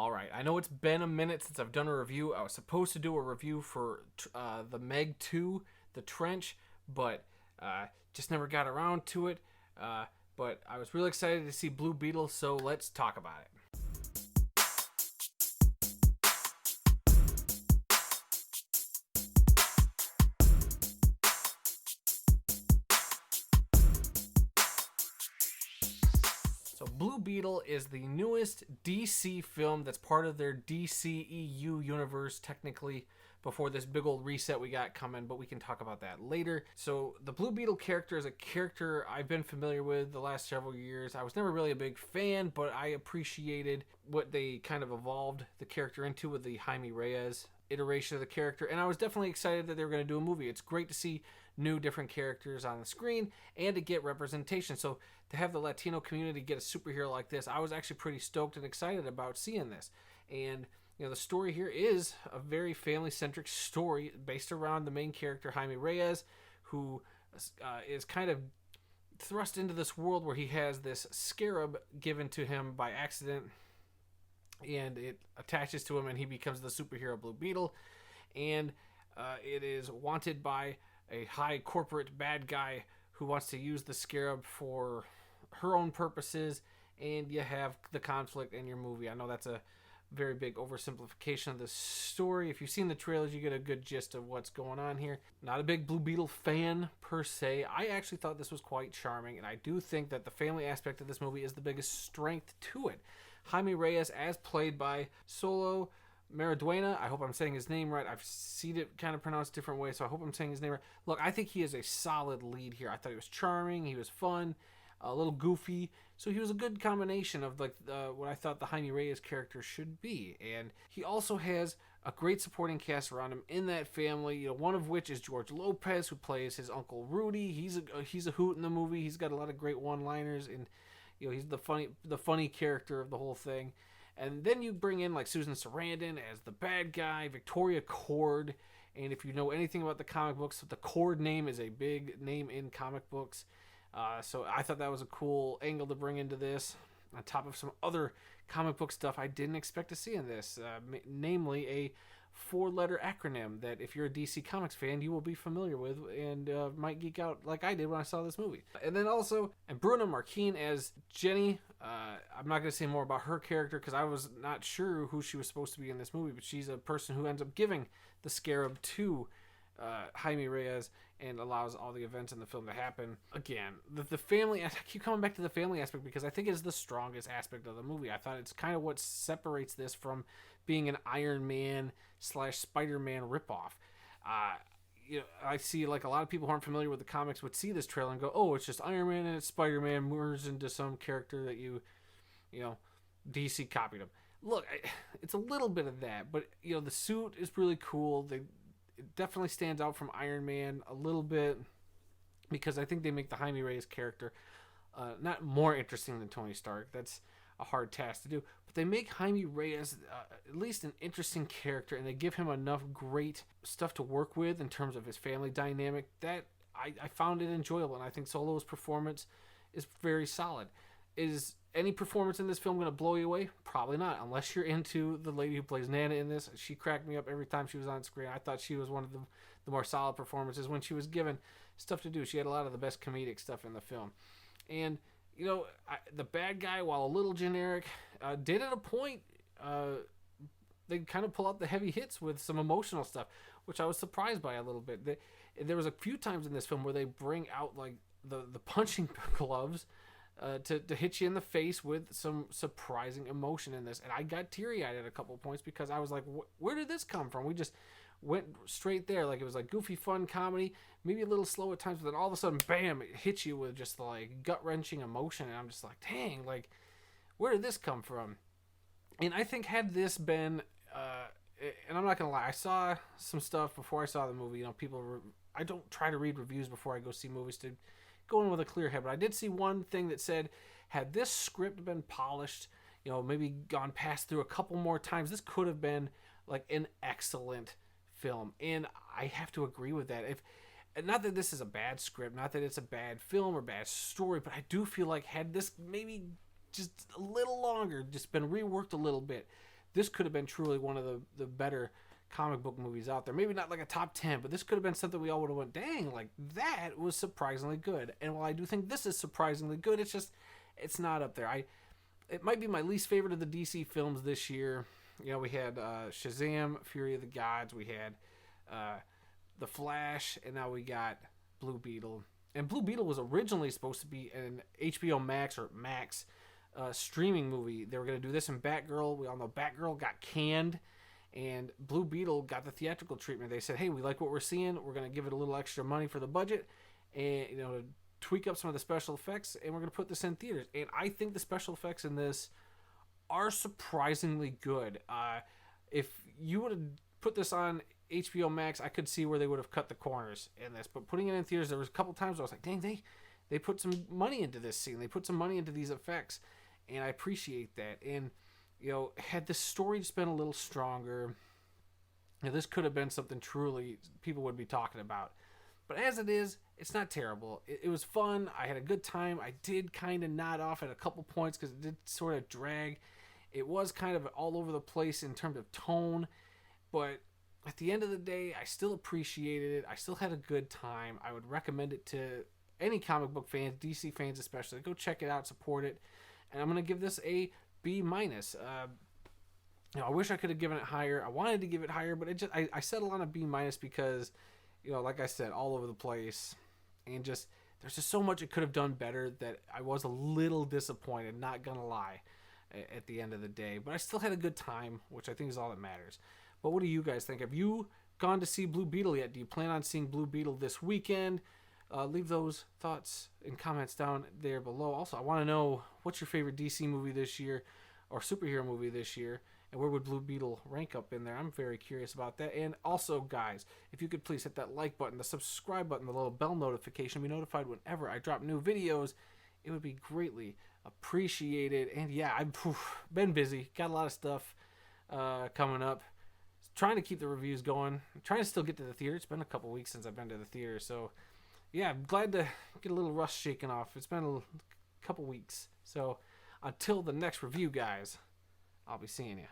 All right, I know it's been a minute since I've done a review. I was supposed to do a review for the Meg 2, The Trench, but just never got around to it. But I was really excited to see Blue Beetle, so let's talk about it. So Blue Beetle is the newest DC film that's part of their DCEU universe, technically, before this big old reset we got coming, but we can talk about that later. So the Blue Beetle character is a character I've been familiar with the last several years. I was never really a big fan, but I appreciated what they kind of evolved the character into with the Jaime Reyes iteration of the character, and I was definitely excited that they were going to do a movie. It's great to see new different characters on the screen and to get representation. So to have the Latino community get a superhero like this, I was actually pretty stoked and excited about seeing this. And the story here is a very family-centric story based around the main character, Jaime Reyes, who is kind of thrust into this world where he has this scarab given to him by accident, and it attaches to him, and he becomes the superhero Blue Beetle. And it is wanted by a high corporate bad guy who wants to use the scarab for her own purposes, and you have the conflict in your movie. I know that's a very big oversimplification of the story. If you've seen the trailers, you get a good gist of what's going on here. Not a big Blue Beetle fan per se. I actually thought this was quite charming, and I do think that the family aspect of this movie is the biggest strength to it. Jaime Reyes, as played by Xolo mariduena, I hope I'm saying his name right. I've seen it kind of pronounced different ways, so I hope I'm saying his name right. Look, I think he is a solid lead here. I thought he was charming, he was fun, a little goofy, so he was a good combination of like what I thought the Jaime Reyes character should be. And he also has a great supporting cast around him in that family, one of which is George Lopez, who plays his uncle Rudy. He's a hoot in the movie. He's got a lot of great one-liners, and he's the funny character of the whole thing. And then you bring in like Susan Sarandon as the bad guy, Victoria Cord, and if you know anything about the comic books, the Cord name is a big name in comic books. So I thought that was a cool angle to bring into this, on top of some other comic book stuff I didn't expect to see in this, namely a 4-letter acronym that if you're a DC Comics fan, you will be familiar with and might geek out like I did when I saw this movie. And then also, and Bruna Marquezine as Jenny. I'm not going to say more about her character because I was not sure who she was supposed to be in this movie, but she's a person who ends up giving the scarab to Jaime Reyes and allows all the events in the film to happen. Again, the family, I keep coming back to the family aspect because I think it is the strongest aspect of the movie. I thought it's kind of what separates this from being an Iron Man / Spider-Man ripoff. I see like a lot of people who aren't familiar with the comics would see this trailer and go, oh, it's just Iron Man and it's Spider-Man merged into some character that DC copied him. Look, it's a little bit of that, but the suit is really cool. It definitely stands out from Iron Man a little bit because I think they make the Jaime Reyes character not more interesting than Tony Stark. That's a hard task to do, but they make Jaime Reyes at least an interesting character, and they give him enough great stuff to work with in terms of his family dynamic that I found it enjoyable, and I think Xolo's performance is very solid. Is any performance in this film going to blow you away? Probably not, unless you're into the lady who plays Nana in this. She cracked me up every time she was on screen. I thought she was one of the more solid performances when she was given stuff to do. She had a lot of the best comedic stuff in the film. And, the bad guy, while a little generic, did at a point, they kind of pull out the heavy hits with some emotional stuff, which I was surprised by a little bit. There was a few times in this film where they bring out like the punching gloves to hit you in the face with some surprising emotion in this. And I got teary-eyed at a couple of points because I was like, where did this come from? We just went straight there. Like, it was like goofy, fun comedy, maybe a little slow at times, but then all of a sudden, bam, it hits you with just like gut-wrenching emotion. And I'm just like, dang, like, where did this come from? And I think had this been, and I'm not going to lie, I saw some stuff before I saw the movie. I don't try to read reviews before I go see movies to go in with a clear head, but I did see one thing that said, had this script been polished, maybe gone past through a couple more times, this could have been like an excellent film. And I have to agree with that. Not that this is a bad script, not that it's a bad film or bad story, but I do feel like had this maybe just a little longer, just been reworked a little bit, this could have been truly one of the better comic book movies out there. Maybe not like a top 10, but this could have been something we all would have went, dang, like that was surprisingly good. And while I do think this is surprisingly good, it's not up there. It might be my least favorite of the DC films this year. You know, we had Shazam, Fury of the Gods, we had The Flash, and now we got Blue Beetle. And Blue Beetle was originally supposed to be an HBO Max or Max streaming movie. They were going to do this in Batgirl. We all know Batgirl got canned, and Blue Beetle got the theatrical treatment. They said, hey, we like what we're seeing. We're going to give it a little extra money for the budget and, you know, tweak up some of the special effects, and we're going to put this in theaters. And I think the special effects in this are surprisingly good. If you would have put this on HBO Max, I could see where they would have cut the corners in this. But putting it in theaters, there was a couple times where I was like, dang, they put some money into this scene. They put some money into these effects, and I appreciate that. And, you know, had the story just been a little stronger, you know, this could have been something truly people would be talking about. But as it is, it's not terrible. It was fun. I had a good time. I did kind of nod off at a couple points because it did sort of drag. It was kind of all over the place in terms of tone. But at the end of the day, I still appreciated it. I still had a good time. I would recommend it to any comic book fans, DC fans especially. Go check it out, support it. And I'm going to give this a B-. You know, I wish I could have given it higher. I wanted to give it higher, but I settled on a B- because, you know, like I said, all over the place. And just, there's just so much it could have done better that I was a little disappointed, not going to lie, at the end of the day. But I still had a good time, which I think is all that matters. But what do you guys think? Have you gone to see Blue Beetle yet? Do you plan on seeing Blue Beetle this weekend? Leave those thoughts and comments down there below. Also, I want to know, what's your favorite DC movie this year or superhero movie this year? And where would Blue Beetle rank up in there? I'm very curious about that. And also, guys, if you could please hit that like button, the subscribe button, the little bell notification, be notified whenever I drop new videos. It would be greatly appreciated. And yeah, I've been busy. Got a lot of stuff coming up. Trying to keep the reviews going. I'm trying to still get to the theater. It's been a couple weeks since I've been to the theater. So, yeah, I'm glad to get a little rust shaken off. It's been a couple weeks. So, until the next review, guys, I'll be seeing you.